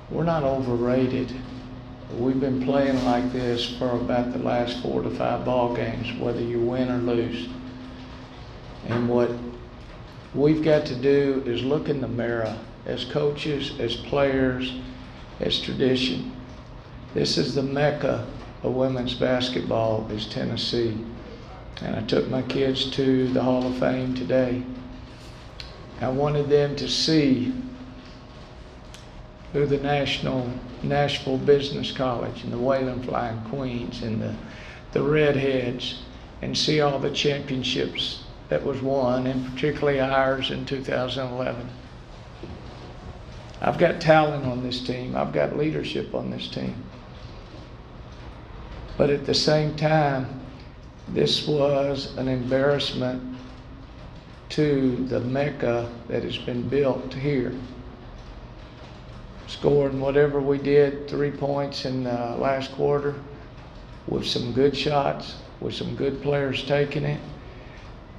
we're not overrated. We've been playing like this for about the last 4 to 5 ball games, whether you win or lose. And what we've got to do is look in the mirror as coaches, as players, as tradition. This is the Mecca of women's basketball, is Tennessee. And I took my kids to the Hall of Fame today. I wanted them to see who the Nashville Business College and the Wayland Flying Queens and the Redheads, and see all the championships that was won, and particularly ours in 2011. I've got talent on this team. I've got leadership on this team. But at the same time, this was an embarrassment to the Mecca that has been built here. Scoring whatever we did, 3 points in the last quarter, with some good shots, with some good players taking it.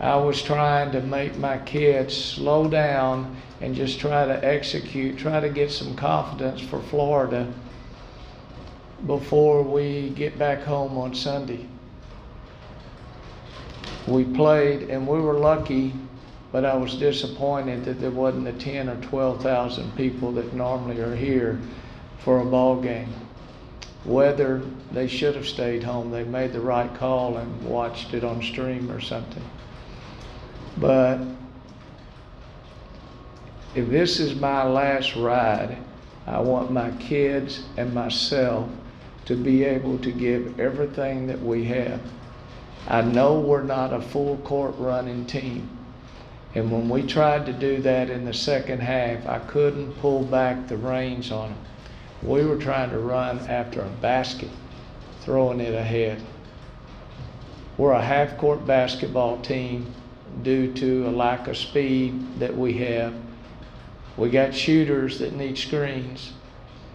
I was trying to make my kids slow down and just try to execute, try to get some confidence for Florida before we get back home on Sunday. We played and we were lucky, but I was disappointed that there wasn't the 10 or 12,000 people that normally are here for a ball game. Whether they should have stayed home, they made the right call and watched it on stream or something. But if this is my last ride, I want my kids and myself to be able to give everything that we have. I know we're not a full court running team. And when we tried to do that in the second half, I couldn't pull back the reins on them. We were trying to run after a basket, throwing it ahead. We're a half-court basketball team due to a lack of speed that we have. We got shooters that need screens,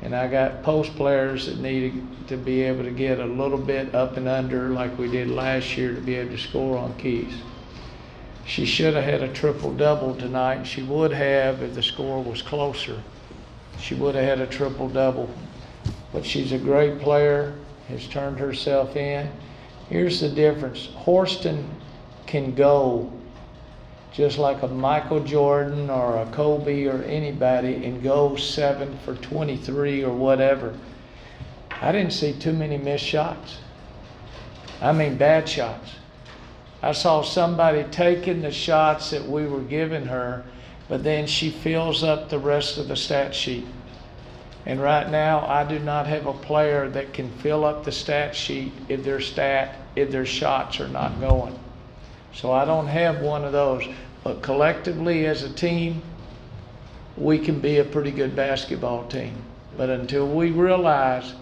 and I got post players that need to be able to get a little bit up and under like we did last year to be able to score on keys. She should have had a triple-double tonight. She would have if the score was closer. She would have had a triple-double. But she's a great player, has turned herself in. Here's the difference. Horston can go just like a Michael Jordan or a Kobe or anybody and go 7 for 23 or whatever. I didn't see too many missed shots. I mean bad shots. I saw somebody taking the shots that we were giving her, but then she fills up the rest of the stat sheet. And right now, I do not have a player that can fill up the stat sheet if their shots are not going. So I don't have one of those. But collectively as a team, we can be a pretty good basketball team. But until we realize,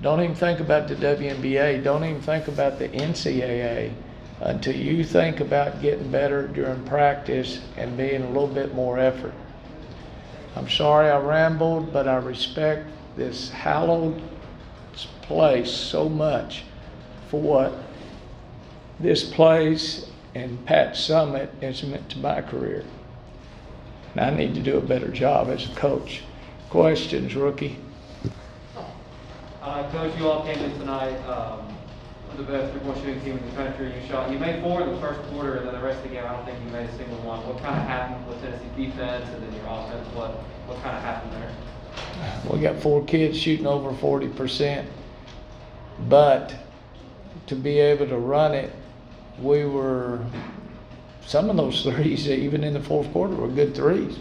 don't even think about the WNBA, don't even think about the NCAA, until you think about getting better during practice and being a little bit more effort. I'm sorry I rambled, but I respect this hallowed place so much for what this place and Pat Summit has meant to my career. And I need to do a better job as a coach. Questions, rookie? Coach, you all came in tonight with the best three-point shooting team in the country. You made 4 in the first quarter, and then the rest of the game, I don't think you made a single one. What kind of happened with Tennessee defense and then your offense? What kind of happened there? We got 4 kids shooting over 40%, but to be able to run it, some of those threes, even in the fourth quarter, were good threes.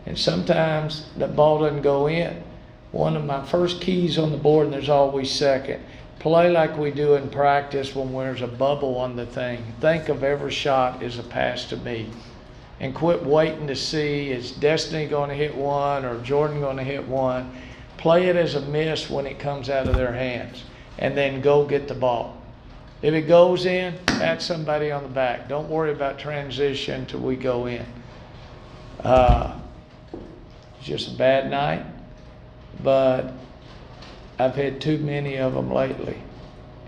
And sometimes that ball doesn't go in. One of my first keys on the board, and there's always second, play like we do in practice when there's a bubble on the thing. Think of every shot as a pass to me. And quit waiting to see, is Destiny going to hit one or Jordan going to hit one? Play it as a miss when it comes out of their hands, and then go get the ball. If it goes in, pat somebody on the back. Don't worry about transition till we go in. It's just a bad night, but I've had too many of them lately,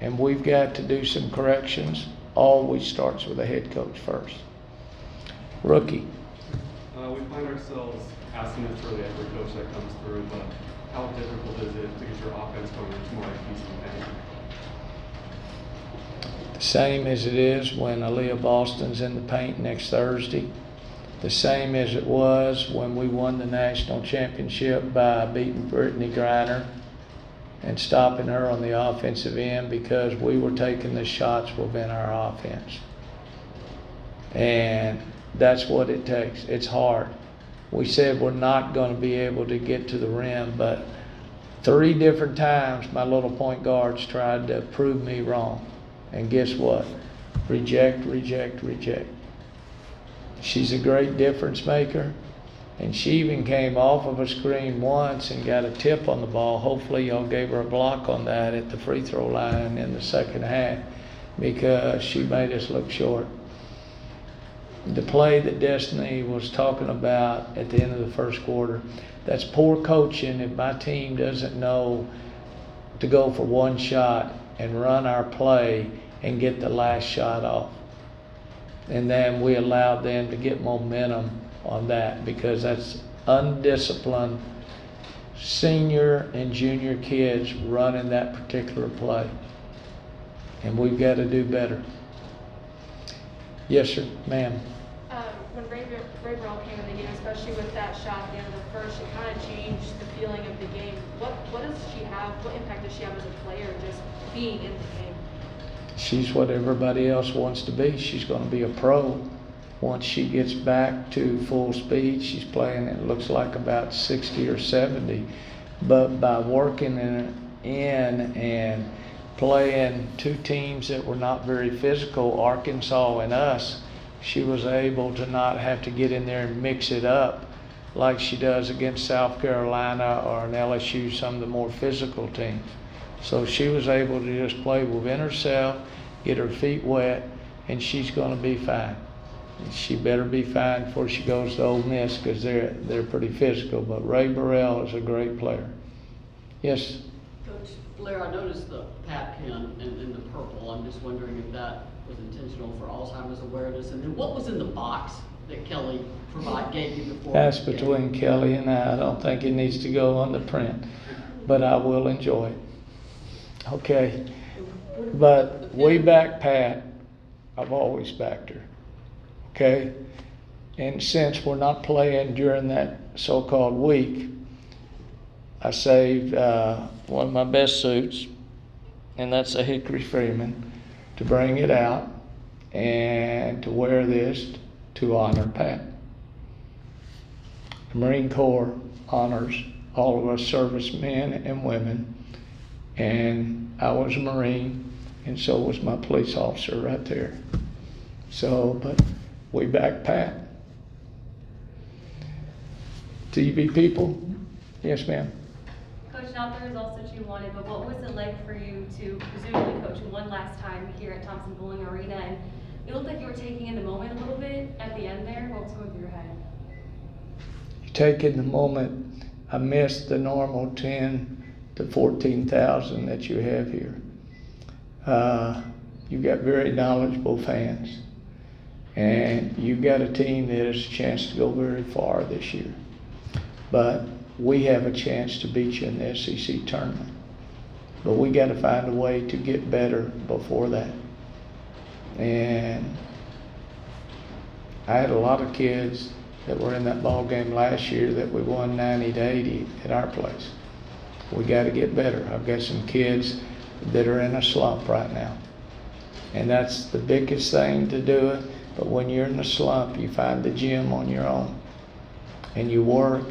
and we've got to do some corrections. Always starts with the head coach first. Rookie. We find ourselves asking this early every coach that comes through, but how difficult is it to get your offense going into more like peace and pain? The same as it is when Aaliyah Boston's in the paint next Thursday. The same as it was when we won the national championship by beating Brittany Griner and stopping her on the offensive end because we were taking the shots within our offense. And that's what it takes. It's hard. We said we're not going to be able to get to the rim, but 3 different times my little point guards tried to prove me wrong. And guess what? Reject, reject, reject. She's a great difference maker. And she even came off of a screen once and got a tip on the ball. Hopefully y'all gave her a block on that at the free throw line in the second half because she made us look short. The play that Destiny was talking about at the end of the first quarter, that's poor coaching if my team doesn't know to go for one shot and run our play and get the last shot off. And then we allowed them to get momentum on that because that's undisciplined senior and junior kids running that particular play. And we've got to do better. Yes, sir, ma'am. When Ray Burrell came in the game, especially with that shot at the end of the first, it kind of changed the feeling of the game. What does she have? What impact does she have as a player, just being in the game? She's what everybody else wants to be. She's going to be a pro. Once she gets back to full speed, she's playing, it looks like about 60 or 70. But by working in and playing 2 teams that were not very physical, Arkansas and us, she was able to not have to get in there and mix it up like she does against South Carolina or an LSU, some of the more physical teams. So she was able to just play within herself, get her feet wet, and she's going to be fine. She better be fine before she goes to Ole Miss because they're pretty physical. But Ray Burrell is a great player. Yes? Coach Blair, I noticed the Pat pin in the purple. I'm just wondering if that was intentional for Alzheimer's awareness. And then what was in the box that Kelly gave you before? That's between Kelly and I. I don't think it needs to go on the print, but I will enjoy it. Okay. But we back Pat. I've always backed her. Okay? And since we're not playing during that so-called week, I saved one of my best suits, and that's a Hickory Freeman, to bring it out and to wear this to honor Pat. The Marine Corps honors all of us servicemen and women, and I was a Marine, and so was my police officer right there. So, but we back Pat. TV people? Yes, ma'am. Coach, not the results that you wanted, but what was it like for you to presumably coach one last time here at Thompson Bowling Arena? And it looked like you were taking in the moment a little bit at the end there. What was going through your head? You take in the moment. I missed the normal 10 to 14,000 that you have here. You've got very knowledgeable fans. And you've got a team that has a chance to go very far this year. But we have a chance to beat you in the SEC tournament. But we got to find a way to get better before that. And I had a lot of kids that were in that ball game last year that we won 90 to 80 at our place. We got to get better. I've got some kids that are in a slump right now. And that's the biggest thing to do it. But when you're in a slump, you find the gym on your own. And you work,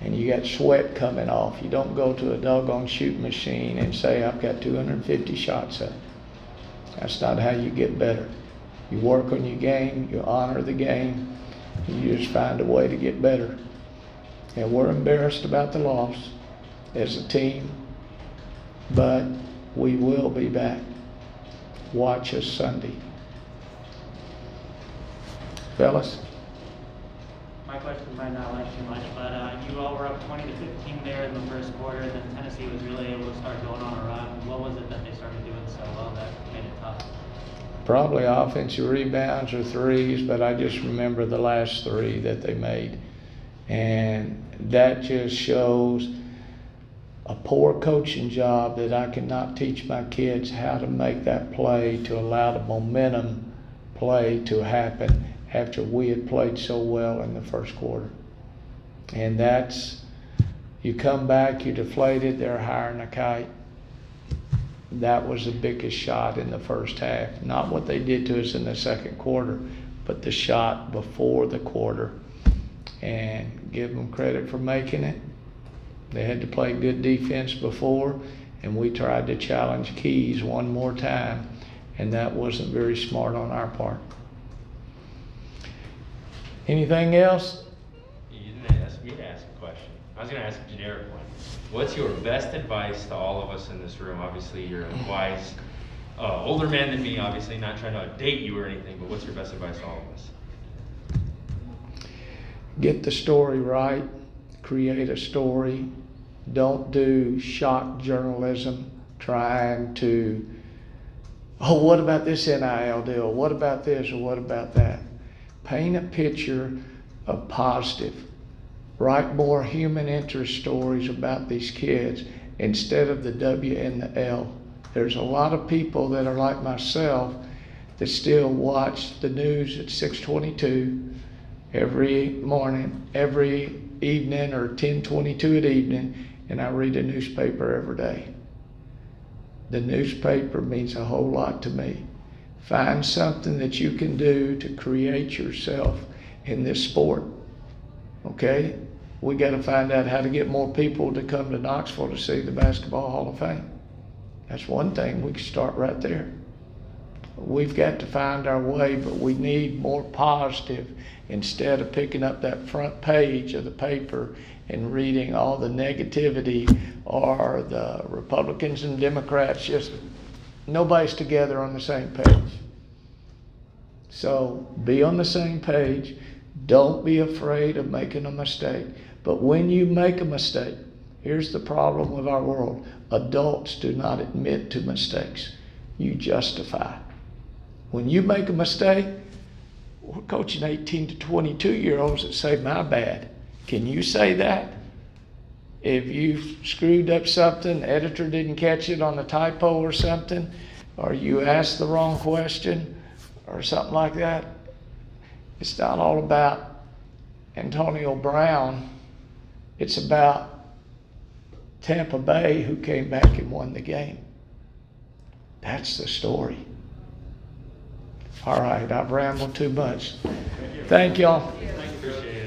and you got sweat coming off. You don't go to a doggone shoot machine and say, I've got 250 shots up. That's not how you get better. You work on your game, you honor the game, and you just find a way to get better. And we're embarrassed about the loss as a team, but we will be back. Watch us Sunday. Fellas? My question might not like too much, but you all were up 20 to 15 there in the first quarter, and then Tennessee was really able to start going on a run. What was it that they started doing so well that made it tough? Probably offensive rebounds or threes, but I just remember the last 3 that they made. And that just shows a poor coaching job that I cannot teach my kids how to make that play to allow the momentum play to happen after we had played so well in the first quarter. And that's, you come back, you're deflated, they're higher than a kite. That was the biggest shot in the first half. Not what they did to us in the second quarter, but the shot before the quarter. And give them credit for making it. They had to play good defense before, and we tried to challenge Keys one more time, and that wasn't very smart on our part. Anything else? You didn't ask me to ask a question. I was going to ask a generic one. What's your best advice to all of us in this room? Obviously, you're a wise, older man than me, obviously, not trying to date you or anything, but what's your best advice to all of us? Get the story right. Create a story. Don't do shock journalism trying to, oh, what about this NIL deal? What about this or what about that? Paint a picture of positive. Write more human interest stories about these kids instead of the W and the L. There's a lot of people that are like myself that still watch the news at 6:22 every morning, every evening, or 10:22 at evening, and I read a newspaper every day. The newspaper means a whole lot to me. Find something that you can do to create yourself in this sport. Okay? We got to find out how to get more people to come to Knoxville to see the Basketball Hall of Fame. That's one thing. We can start right there. We've got to find our way, but we need more positive instead of picking up that front page of the paper and reading all the negativity or the Republicans and Democrats. Just nobody's together on the same page. So be on the same page. Don't be afraid of making a mistake. But when you make a mistake, here's the problem with our world. Adults do not admit to mistakes. You justify. When you make a mistake, we're coaching 18 to 22-year-olds that say, my bad. Can you say that? If you screwed up something, the editor didn't catch it on a typo or something, or you asked the wrong question or something like that, it's not all about Antonio Brown. It's about Tampa Bay, who came back and won the game. That's the story. All right, I've rambled too much. Thank y'all. Appreciate it.